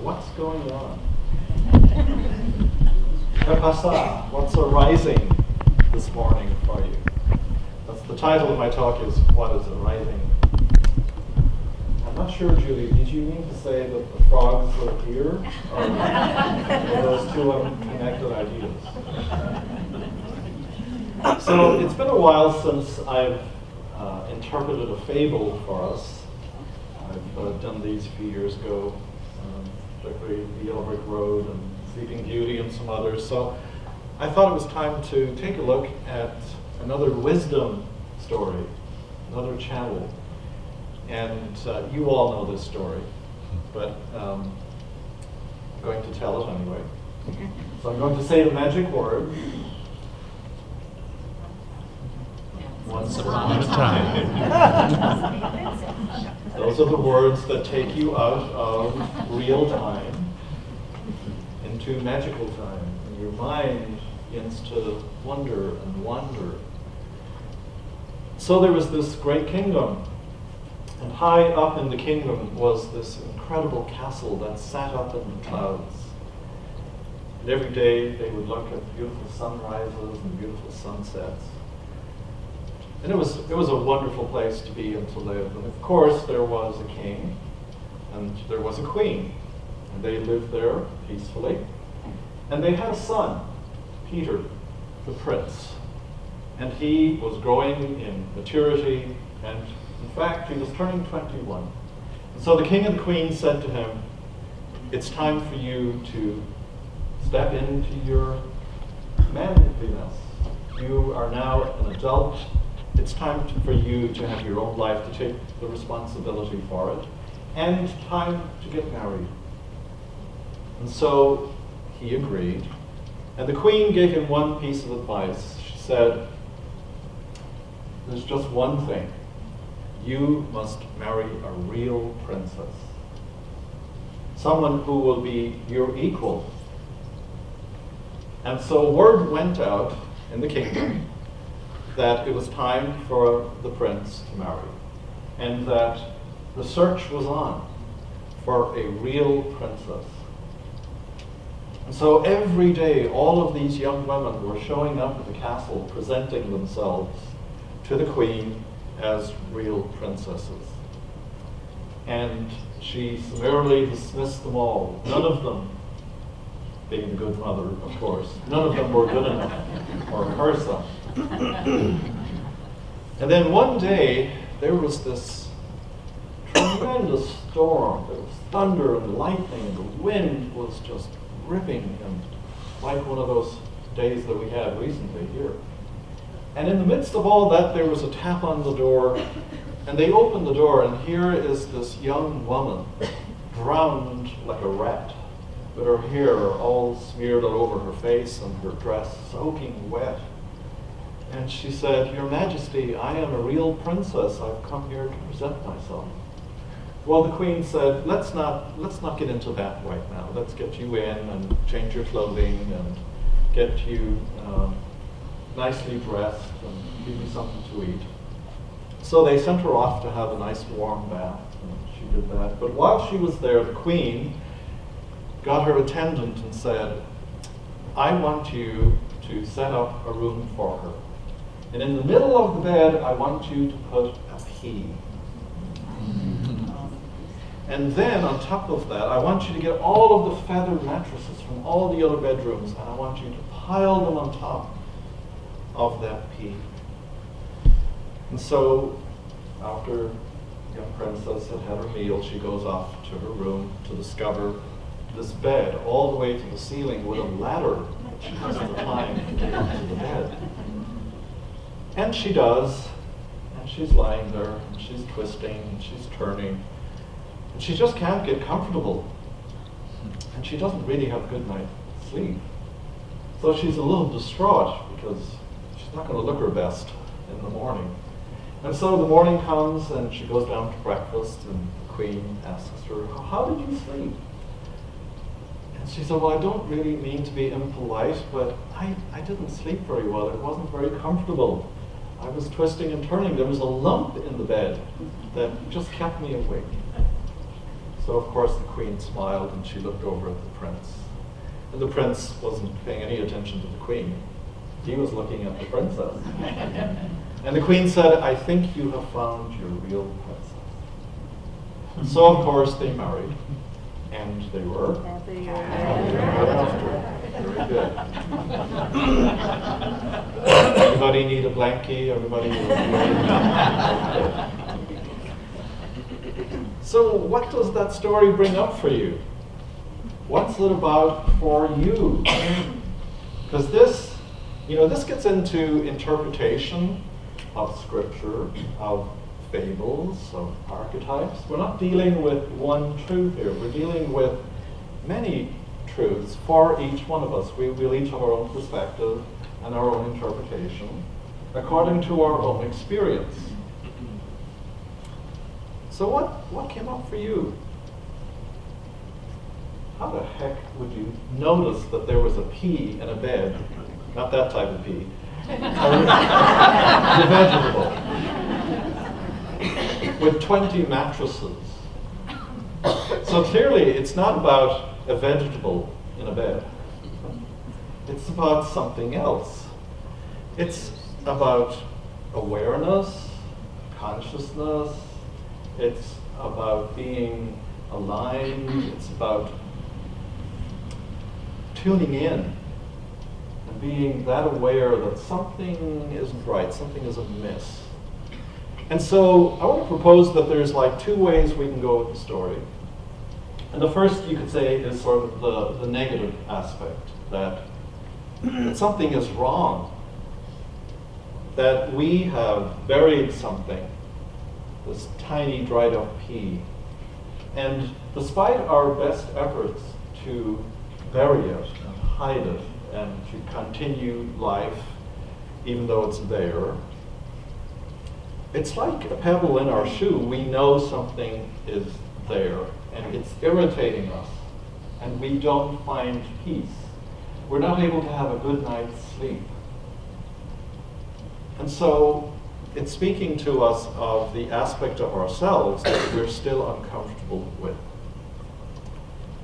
what's going on? Que pasa? What's arising this morning for you? That's the title of my talk, is What is Arising? I'm not sure, Julie, did you mean to say that the frogs are here? Or are those two unconnected ideas? So it's been a while since I've interpreted a fable for us. I've done these a few years ago, particularly The Yellow Brick Road and Sleeping Beauty and some others. So I thought it was time to take a look at another wisdom story, another channel. And you all know this story, but I'm going to tell it anyway. So I'm going to say the magic word. Once upon a time. Those are the words that take you out of real time into magical time. And your mind begins to wonder and wander. So there was this great kingdom. And high up in the kingdom was this incredible castle that sat up in the clouds. And every day they would look at beautiful sunrises and beautiful sunsets. And it was a wonderful place to be and to live. And of course there was a king and there was a queen. And they lived there peacefully. And they had a son, Peter, the prince. And he was growing in maturity, and in fact he was turning 21. And so the king and the queen said to him, it's time for you to step into your manliness. You are now an adult. It's time for you to have your own life, to take the responsibility for it, and time to get married. And so he agreed. And the queen gave him one piece of advice. She said, there's just one thing. You must marry a real princess. Someone who will be your equal. And so word went out in the kingdom that it was time for the prince to marry, and that the search was on for a real princess. And so every day, all of these young women were showing up at the castle, presenting themselves to the queen as real princesses. And she summarily dismissed them all. None of them, being the good mother, of course, none of them were good enough for her son. And then one day, there was this tremendous storm. There was thunder and lightning, and the wind was just ripping, and like one of those days that we had recently here. And in the midst of all that, there was a tap on the door, and they opened the door, and here is this young woman, drowned like a rat, with her hair all smeared all over her face and her dress soaking wet. And she said, Your Majesty, I am a real princess. I've come here to present myself. Well, the queen said, let's not get into that right now. Let's get you in and change your clothing and get you nicely dressed and give you something to eat. So they sent her off to have a nice warm bath, and she did that. But while she was there, the queen got her attendant and said, I want you to set up a room for her. And in the middle of the bed, I want you to put a key. And then on top of that, I want you to get all of the feather mattresses from all the other bedrooms, and I want you to pile them on top of that key. And so, after young princess had had her meal, she goes off to her room to discover this bed all the way to the ceiling with a ladder that she hasn't the time to get into the bed. And she does, and she's lying there, and she's twisting, and she's turning, and she just can't get comfortable. And she doesn't really have a good night's sleep. So she's a little distraught because she's not going to look her best in the morning. And so the morning comes, and she goes down to breakfast, and the queen asks her, how did you sleep? And she said, well, I don't really mean to be impolite, but I didn't sleep very well. It wasn't very comfortable. I was twisting and turning. There was a lump in the bed that just kept me awake. So of course the queen smiled and she looked over at the prince. And the prince wasn't paying any attention to the queen. He was looking at the princess. And the queen said, "I think you have found your real princess." So of course they married, and they were happy ever after. Very good. Everybody need a blankie? Everybody need a So what does that story bring up for you? What's it about for you? Because this, this gets into interpretation of scripture, of fables, of archetypes. We're not dealing with one truth here. We're dealing with many truths for each one of us. We'll each have our own perspective and our own interpretation according to our own experience. So what came up for you? How the heck would you notice that there was a pea in a bed? Not that type of pea. The vegetable. With 20 mattresses. So clearly it's not about a vegetable in a bed. It's about something else. It's about awareness, consciousness. It's about being aligned. It's about tuning in and being that aware that something isn't right, something is amiss. And so I want to propose that there's like two ways we can go with the story. And the first, you could say, is sort of the negative aspect, that something is wrong, that we have buried something, this tiny dried up pea. And despite our best efforts to bury it and hide it and to continue life even though it's there, it's like a pebble in our shoe. We know something is there and it's irritating us and we don't find peace. We're not able to have a good night's sleep. And so it's speaking to us of the aspect of ourselves that we're still uncomfortable with.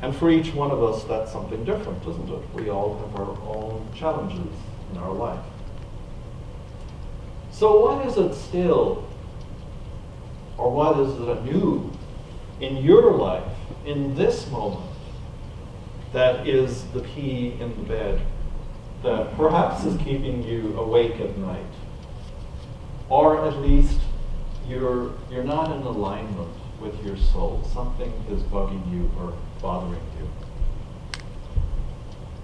And for each one of us, that's something different, isn't it? We all have our own challenges in our life. So what is it still, or what is it anew in your life, in this moment, that is the pea in the bed, that perhaps is keeping you awake at night? Or at least you're not in alignment with your soul. Something is bugging you or bothering you.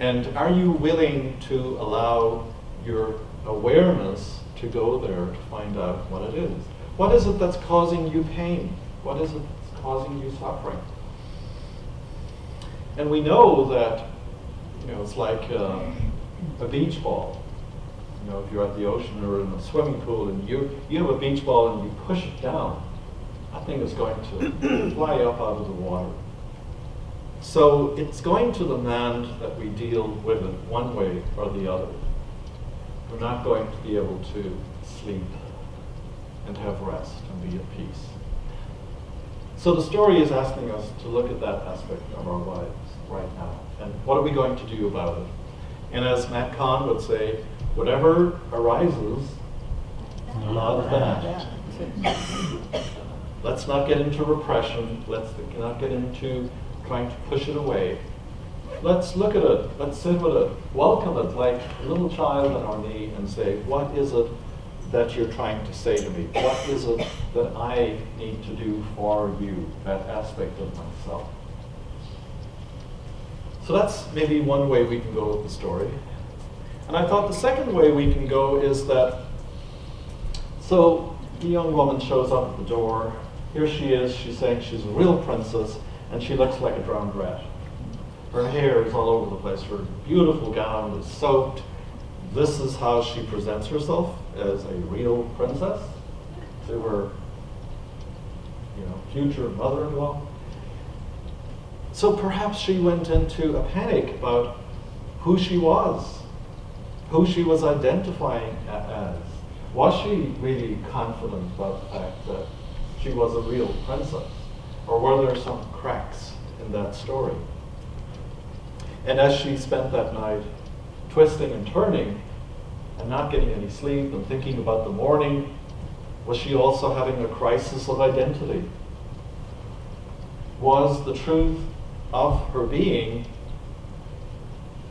And are you willing to allow your awareness to go there to find out what it is? What is it that's causing you pain? What is it that's causing you suffering? And we know that, it's like a beach ball. If you're at the ocean or in a swimming pool and you have a beach ball and you push it down, that thing is going to fly up out of the water. So it's going to demand that we deal with it one way or the other. We're not going to be able to sleep and have rest and be at peace. So the story is asking us to look at that aspect of our lives right now. And what are we going to do about it? And as Matt Kahn would say, whatever arises, love that. Let's not get into repression. Let's not get into trying to push it away. Let's look at it. Let's sit with it. Welcome it like a little child on our knee and say, what is it that you're trying to say to me? What is it that I need to do for you, that aspect of myself? So that's maybe one way we can go with the story. And I thought the second way we can go is that, so the young woman shows up at the door. Here she is, she's saying she's a real princess, and she looks like a drowned rat. Her hair is all over the place. Her beautiful gown is soaked. This is how she presents herself as a real princess to her, future mother-in-law. So perhaps she went into a panic about who she was identifying as. Was she really confident about the fact that she was a real princess? Or were there some cracks in that story? And as she spent that night twisting and turning and not getting any sleep and thinking about the morning, was she also having a crisis of identity? Was the truth of her being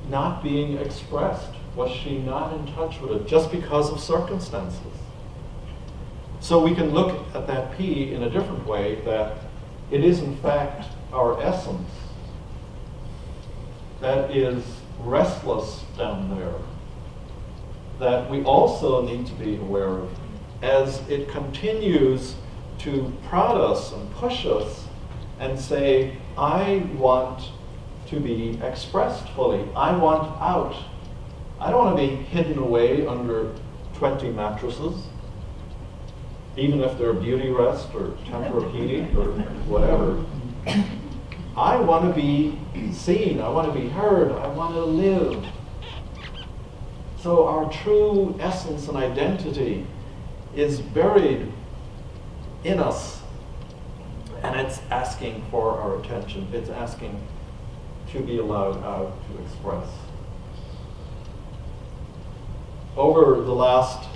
not being expressed? Was she not in touch with it just because of circumstances? So we can look at that P in a different way, that it is in fact our essence that is restless down there, that we also need to be aware of as it continues to prod us and push us and say, I want to be expressed fully. I want out. I don't want to be hidden away under 20 mattresses, even if they're beauty rest or Tempur-Pedic or whatever. I want to be seen. I want to be heard. I want to live. So our true essence and identity is buried in us, and it's asking for our attention. It's asking to be allowed out to express. Over the last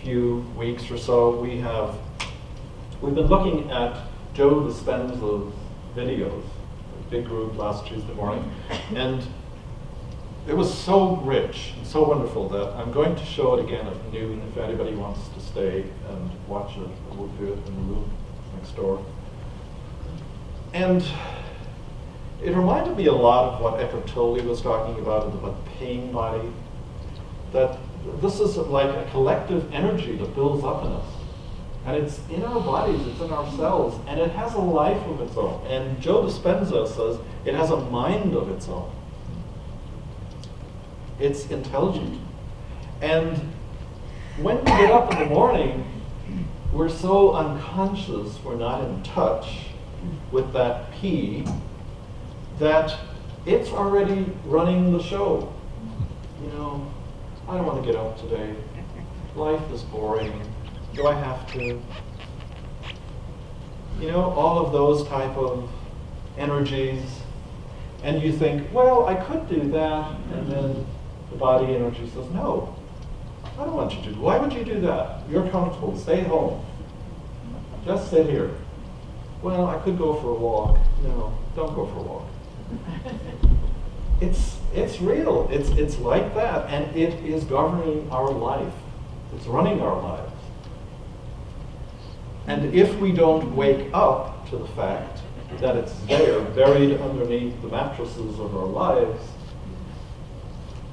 few weeks or so, we've been looking at Joe Dispenza's videos, a big group last Tuesday morning, and it was so rich and so wonderful that I'm going to show it again at noon if anybody wants to stay and watch it. We'll do it in the room next door. And it reminded me a lot of what Eckhart Tolle was talking about the pain body, that this is like a collective energy that builds up in us. And it's in our bodies, it's in our cells, and it has a life of its own. And Joe Dispenza says it has a mind of its own. It's intelligent. And when we get up in the morning, we're so unconscious, we're not in touch with that P, that it's already running the show. You know, I don't want to get up today. Life is boring. Do I have to? You know, all of those type of energies. And you think, well, I could do that. And then the body energy says, no, I don't want you to do that. Why would you do that? You're comfortable. Stay home. Just sit here. Well, I could go for a walk. No, don't go for a walk. It's real. It's like that, and it is governing our life. It's running our lives. And if we don't wake up to the fact that it's there, buried underneath the mattresses of our lives,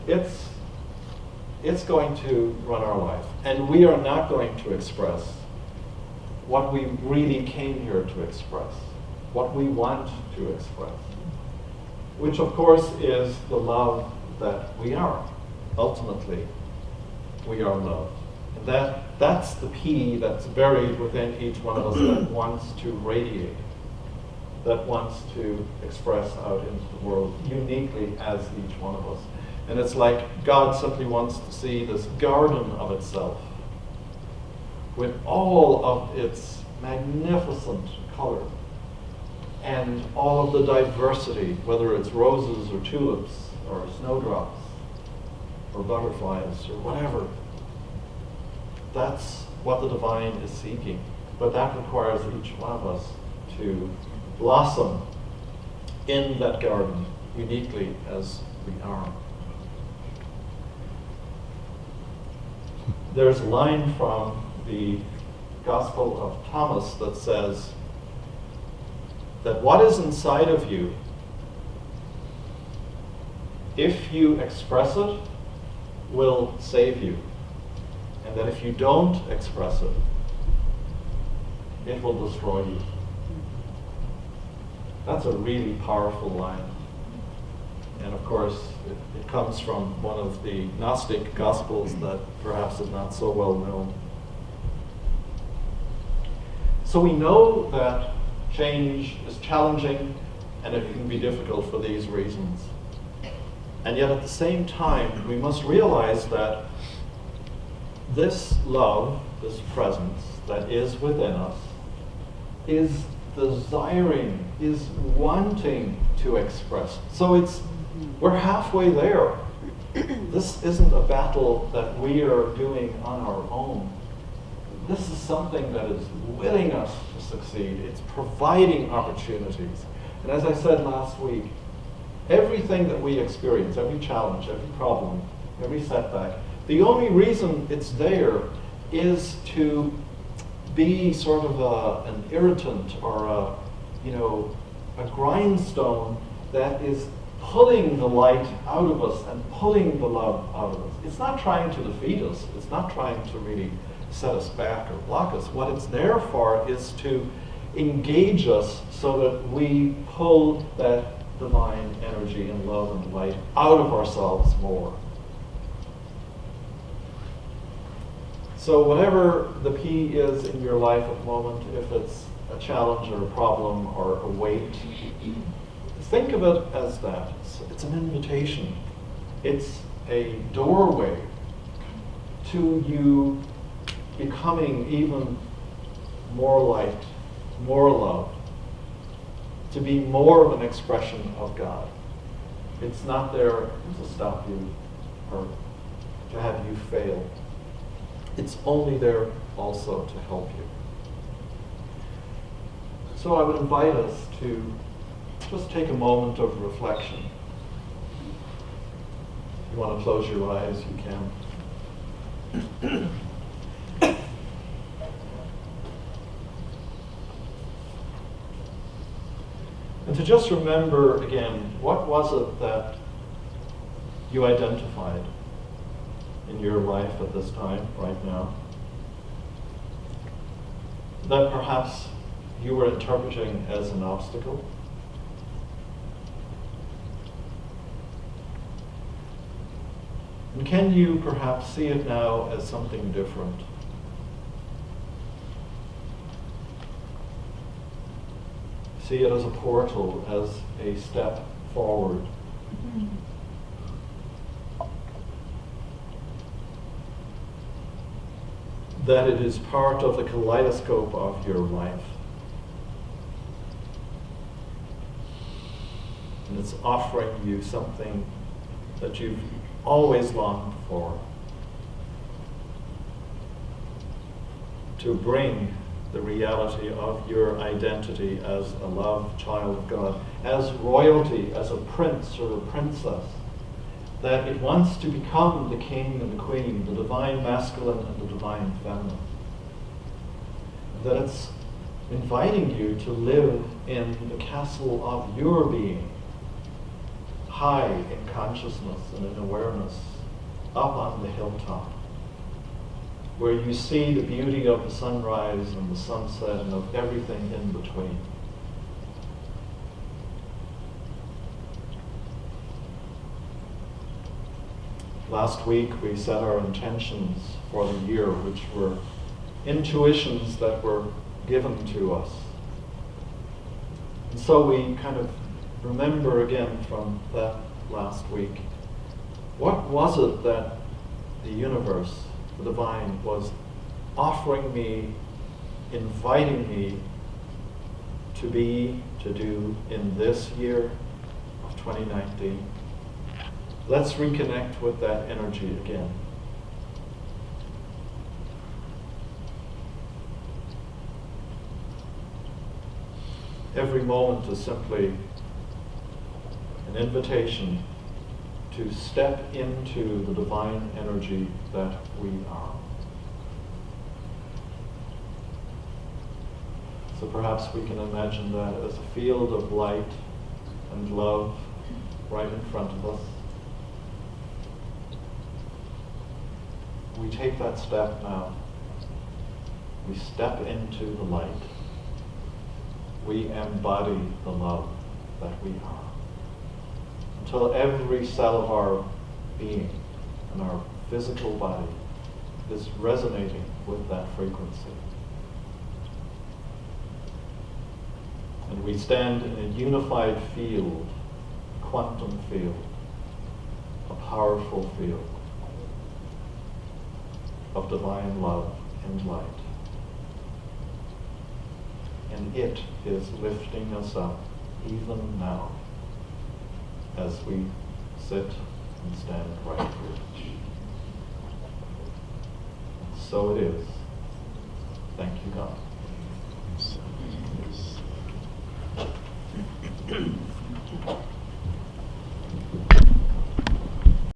it's going to run our life. And we are not going to express what we really came here to express, what we want to express, which of course is the love that we are. Ultimately, we are love. And that's the P that's buried within each one of us that wants to radiate, that wants to express out into the world uniquely as each one of us. And it's like God simply wants to see this garden of itself with all of its magnificent color and all of the diversity, whether it's roses or tulips or snowdrops or butterflies or whatever. That's what the divine is seeking. But that requires each one of us to blossom in that garden uniquely as we are. There's a line from the Gospel of Thomas that says that what is inside of you, if you express it, will save you. And that if you don't express it, it will destroy you. That's a really powerful line. And of course, it comes from one of the Gnostic Gospels that perhaps is not so well known. So we know that change is challenging and it can be difficult for these reasons. And yet at the same time, we must realize that this love, this presence that is within us, is desiring, is wanting to express. So we're halfway there. This isn't a battle that we are doing on our own. This is something that is willing us to succeed. It's providing opportunities. And as I said last week, everything that we experience, every challenge, every problem, every setback, the only reason it's there is to be sort of an irritant or a grindstone that is pulling the light out of us and pulling the love out of us. It's not trying to defeat us. It's not trying to really set us back or block us. What it's there for is to engage us so that we pull that divine energy and love and light out of ourselves more. So whatever the P is in your life at the moment, if it's a challenge or a problem or a weight, think of it as that. It's an invitation. It's a doorway to you becoming even more light, more love, to be more of an expression of God. It's not there to stop you or to have you fail. It's only there also to help you. So I would invite us to just take a moment of reflection. If you want to close your eyes, you can. And to just remember again, what was it that you identified in your life at this time, right now, that perhaps you were interpreting as an obstacle? And can you perhaps see it now as something different? See it as a portal, as a step forward. That it is part of the kaleidoscope of your life. And it's offering you something that you've always longed for. To bring the reality of your identity as a loved child of God, as royalty, as a prince or a princess, that it wants to become the king and the queen, the divine masculine and the divine feminine. That it's inviting you to live in the castle of your being, high in consciousness and in awareness, up on the hilltop, where you see the beauty of the sunrise and the sunset and of everything in between. Last week we set our intentions for the year, which were intuitions that were given to us. And so we kind of remember again from that last week, what was it that the universe, the divine, was offering me, inviting me to be, to do in this year of 2019? Let's reconnect with that energy again. Every moment is simply an invitation to step into the divine energy that we are. So perhaps we can imagine that as a field of light and love right in front of us. We take that step now. We step into the light. We embody the love that we are. Until every cell of our being and our physical body is resonating with that frequency. And we stand in a unified field, a quantum field, a powerful field of divine love and light. and it is lifting us up even now as we sit and stand right here. So it is. Thank you, God.